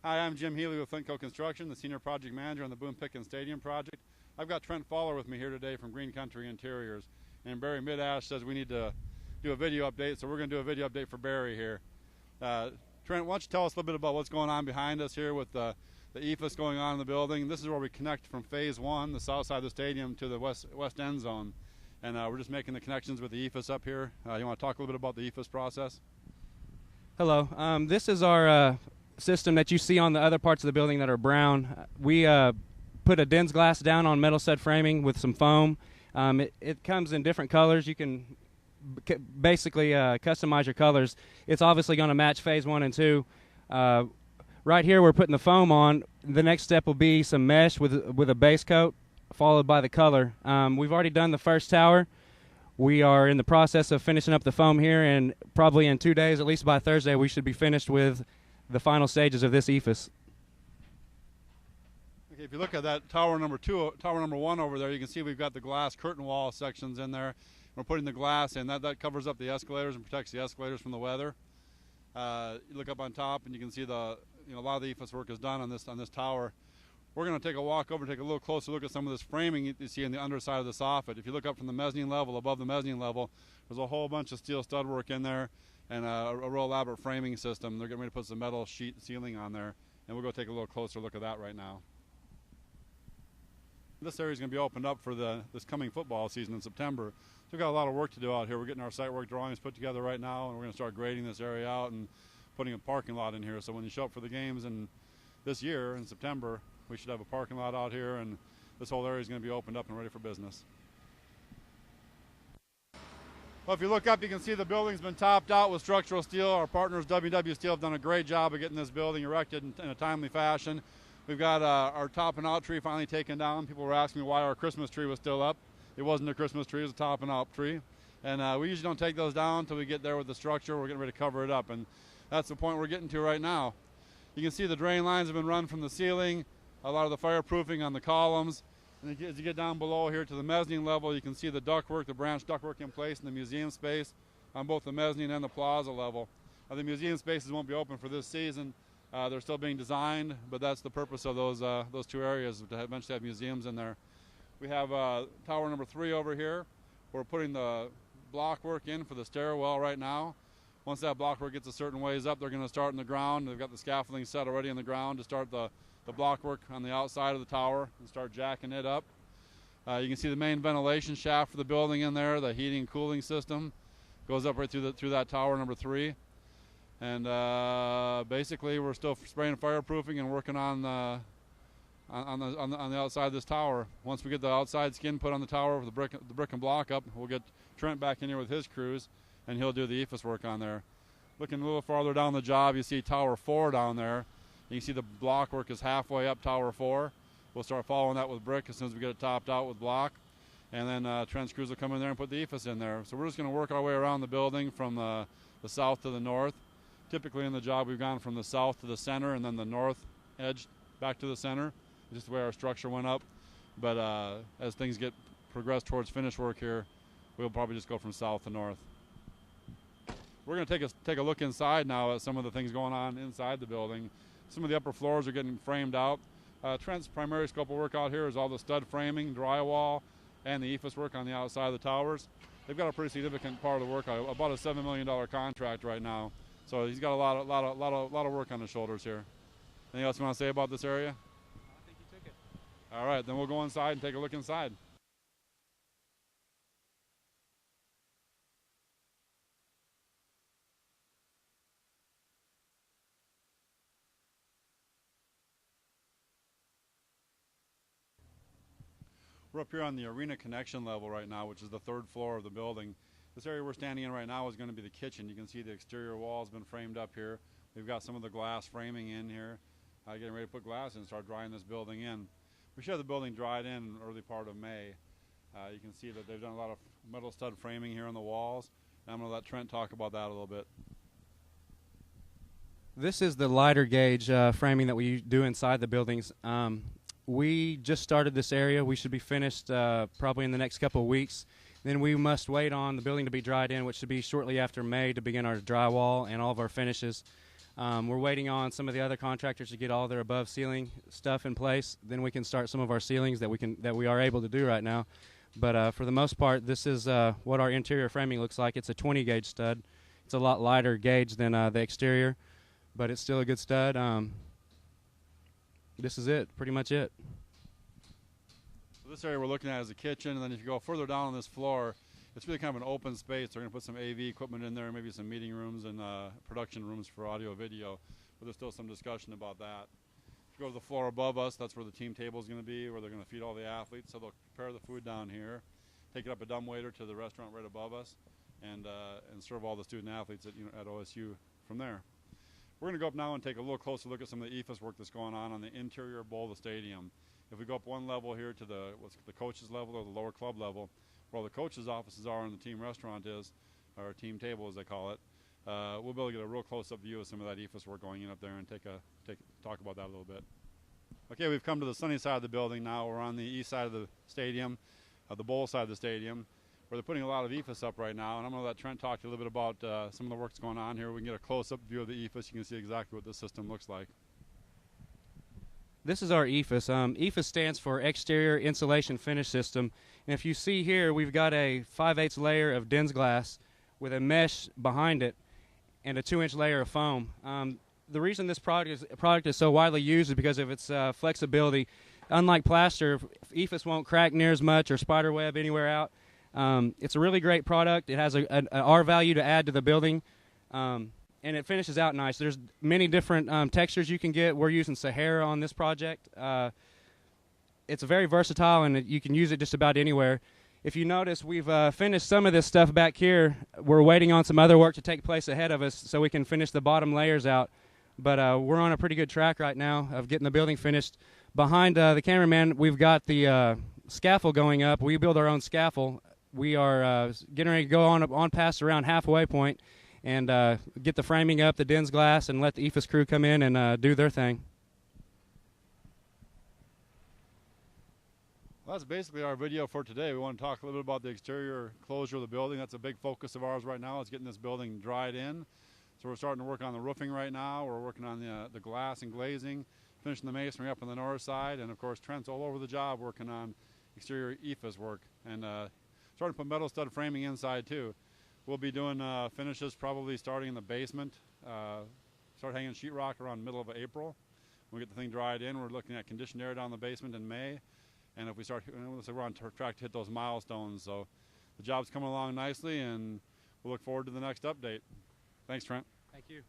Hi, I'm Jim Heley with Flintco Construction, the Senior Project Manager on the Boone Pickens Stadium project. I've got Trent Fowler with me here today from Green Country Interiors. And Barry Midash says we need to do a video update, so we're going to do a video update for Barry here. Trent, why don't you tell us a little bit about what's going on behind us here with the EIFS going on in the building. This is where we connect from phase one, the south side of the stadium, to the west end zone. And we're just making the connections with the EIFS up here. You want to talk a little bit about the EIFS process? Hello. This is our system that you see on the other parts of the building that are brown. We put a dense glass down on metal stud framing with some foam. It comes in different colors. You can basically customize your colors. It's obviously going to match phase 1 and 2. Right here we're putting the foam on. The next step will be some mesh with a base coat followed by the color. We've already done the first tower. We are in the process of finishing up the foam here, and probably in 2 days, at least by Thursday, we should be finished with the final stages of this EIFS. Okay, if you look at that tower number 1 over there, you can see we've got the glass curtain wall sections in there. We're putting the glass in. That covers up the escalators and protects the escalators from the weather. You look up on top and you can see a lot of the EIFS work is done on this tower. We're going to take a walk over and take a little closer look at some of this framing you see in the underside of the soffit. If you look up from the mezzanine level, above the mezzanine level, there's a whole bunch of steel stud work in there and a real elaborate framing system. They're getting ready to put some metal sheet ceiling on there, and we'll go take a little closer look at that right now. This area is going to be opened up for this coming football season in September. So we've got a lot of work to do out here. We're getting our site work drawings put together right now, and we're going to start grading this area out and putting a parking lot in here. So when you show up for the games this year in September, we should have a parking lot out here, and this whole area is going to be opened up and ready for business. Well, if you look up, you can see the building's been topped out with structural steel. Our partners, WW Steel, have done a great job of getting this building erected in a timely fashion. We've got our topping out tree finally taken down. People were asking me why our Christmas tree was still up. It wasn't a Christmas tree, it was a topping out tree. And we usually don't take those down until we get there with the structure. We're getting ready to cover it up, and that's the point we're getting to right now. You can see the drain lines have been run from the ceiling, a lot of the fireproofing on the columns. And as you get down below here to the mezzanine level, you can see the ductwork, the branch ductwork in place in the museum space on both the mezzanine and the plaza level. The museum spaces won't be open for this season. They're still being designed, but that's the purpose of those two areas, to eventually have museums in there. We have tower number 3 over here. We're putting the block work in for the stairwell right now. Once that block work gets a certain ways up, they're going to start in the ground. They've got the scaffolding set already in the ground to start the block work on the outside of the tower and start jacking it up. You can see the main ventilation shaft for the building in there. The heating and cooling system goes up right through that tower number 3. And basically, we're still spraying fireproofing and working on the outside of this tower. Once we get the outside skin put on the tower with the brick and block up, we'll get Trent back in here with his crews, and he'll do the EIFS work on there. Looking a little farther down the job, you see tower 4 down there. You can see the block work is halfway up tower 4. We'll start following that with brick as soon as we get it topped out with block. And then Trent's crews will come in there and put the EIFS in there. So we're just going to work our way around the building from the south to the north. Typically in the job, we've gone from the south to the center and then the north edge back to the center, just the way our structure went up. But as things get progressed towards finish work here, we'll probably just go from south to north. We're going to take a look inside now at some of the things going on inside the building. Some of the upper floors are getting framed out. Trent's primary scope of work out here is all the stud framing, drywall, and the EIFS work on the outside of the towers. They've got a pretty significant part of the work, about a $7 million contract right now. So he's got a lot of work on his shoulders here. Anything else you want to say about this area? I think you took it. All right, then we'll go inside and take a look inside. We're up here on the arena connection level right now, which is the 3rd floor of the building. This area we're standing in right now is going to be the kitchen. You can see the exterior wall has been framed up here. We've got some of the glass framing in here. Getting ready to put glass in and start drying this building in. We should have the building dried in early part of May. You can see that they've done a lot of metal stud framing here on the walls. And I'm going to let Trent talk about that a little bit. This is the lighter gauge framing that we do inside the buildings. We just started this area. We should be finished probably in the next couple of weeks. Then we must wait on the building to be dried in, which should be shortly after May, to begin our drywall and all of our finishes. We're waiting on some of the other contractors to get all their above ceiling stuff in place. Then we can start some of our ceilings that we are able to do right now. But for the most part, this is what our interior framing looks like. It's a 20 gauge stud. It's a lot lighter gauge than the exterior, but it's still a good stud. This is it, pretty much it. So this area we're looking at is the kitchen, and then if you go further down on this floor, it's really kind of an open space. They're going to put some AV equipment in there, maybe some meeting rooms and production rooms for audio video, but there's still some discussion about that. If you go to the floor above us, that's where the team table is going to be, where they're going to feed all the athletes. So they'll prepare the food down here, take it up a dumbwaiter to the restaurant right above us, and serve all the student athletes at OSU from there. We're going to go up now and take a little closer look at some of the EIFS work that's going on the interior bowl of the stadium. If we go up one level here to the coaches level or the lower club level, where all the coaches' offices are and the team restaurant is, or team table as they call it, we'll be able to get a real close-up view of some of that EIFS work going in up there and talk about that a little bit. Okay, we've come to the sunny side of the building now. We're on the east side of the stadium, the bowl side of the stadium, where they're putting a lot of EIFS up right now. And I'm going to let Trent talk to you a little bit about some of the work that's going on here. We can get a close-up view of the EIFS. You can see exactly what this system looks like. This is our EIFS. EIFS stands for Exterior Insulation Finish System. And if you see here, we've got a 5/8 layer of DENS glass with a mesh behind it and a 2-inch layer of foam. The reason this product is so widely used is because of its flexibility. Unlike plaster, EIFS won't crack near as much or spider web anywhere out. It's a really great product. It has an R value to add to the building. And it finishes out nice. There's many different textures you can get. We're using Sahara on this project. It's very versatile, and you can use it just about anywhere. If you notice, we've finished some of this stuff back here. We're waiting on some other work to take place ahead of us so we can finish the bottom layers out. But we're on a pretty good track right now of getting the building finished. Behind the cameraman, we've got the scaffold going up. We build our own scaffold. We are getting ready to go on past around halfway point and get the framing up, the DENS glass, and let the EIFS crew come in and do their thing. Well, that's basically our video for today. We want to talk a little bit about the exterior closure of the building. That's a big focus of ours right now, is getting this building dried in. So we're starting to work on the roofing right now. We're working on the glass and glazing, finishing the masonry up on the north side, and of course Trent's all over the job working on exterior EIFS work, and starting to put metal stud framing inside too. We'll be doing finishes probably starting in the basement, start hanging sheetrock around middle of April. When we get the thing dried in, we're looking at conditioned air down the basement in May. And if we start, we're on track to hit those milestones. So the job's coming along nicely, and we'll look forward to the next update. Thanks, Trent. Thank you.